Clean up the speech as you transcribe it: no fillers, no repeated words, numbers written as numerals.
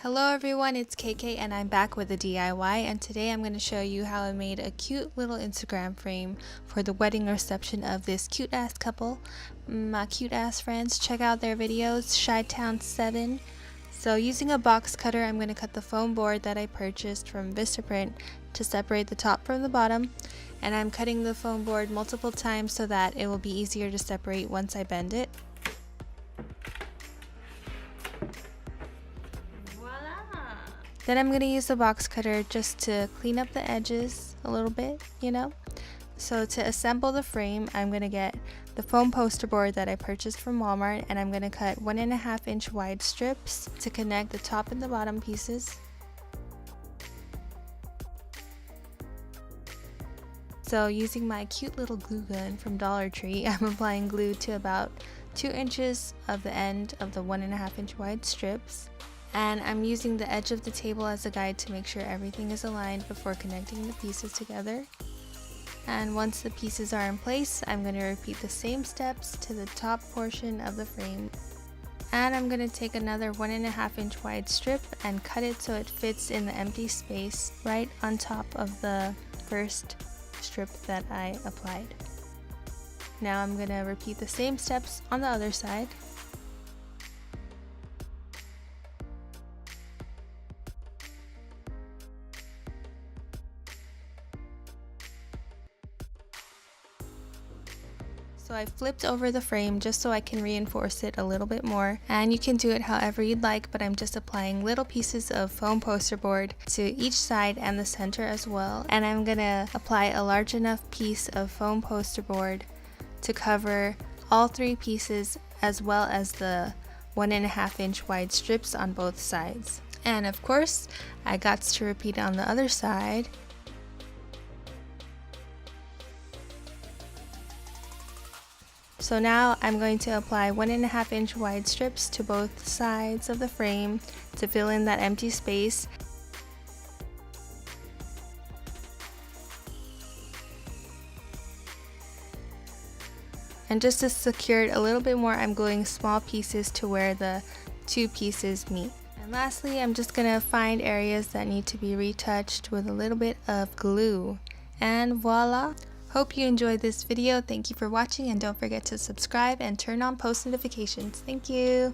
Hello everyone, it's KK and I'm back with a DIY, and today I'm going to show you how I made a cute little Instagram frame for the wedding reception of this cute ass couple, my cute ass friends. Check out their videos, Chi-Town 7. So using a box cutter, I'm going to cut the foam board that I purchased from Vistaprint to separate the top from the bottom, and I'm cutting the foam board multiple times so that it will be easier to separate once I bend it. Then I'm going to use the box cutter just to clean up the edges a little bit, So to assemble the frame, I'm going to get the foam poster board that I purchased from Walmart, and I'm going to cut 1.5 inch wide strips to connect the top and the bottom pieces. So using my cute little glue gun from Dollar Tree, I'm applying glue to about 2 inches of the end of the 1.5 inch wide strips. And I'm using the edge of the table as a guide to make sure everything is aligned before connecting the pieces together. And once the pieces are in place, I'm going to repeat the same steps to the top portion of the frame. And I'm going to take another 1.5 inch wide strip and cut it so it fits in the empty space right on top of the first strip that I applied. Now I'm going to repeat the same steps on the other side. So I flipped over the frame just so I can reinforce it a little bit more, and you can do it however you'd like, but I'm just applying little pieces of foam poster board to each side and the center as well. And I'm gonna apply a large enough piece of foam poster board to cover all 3 pieces, as well as the 1.5 inch wide strips on both sides. And of course, I got to repeat on the other side. So now I'm going to apply 1.5 inch wide strips to both sides of the frame to fill in that empty space. And just to secure it a little bit more, I'm gluing small pieces to where the 2 pieces meet. And lastly, I'm just going to find areas that need to be retouched with a little bit of glue. And voila! Hope you enjoyed this video. Thank you for watching, and don't forget to subscribe and turn on post notifications. Thank you!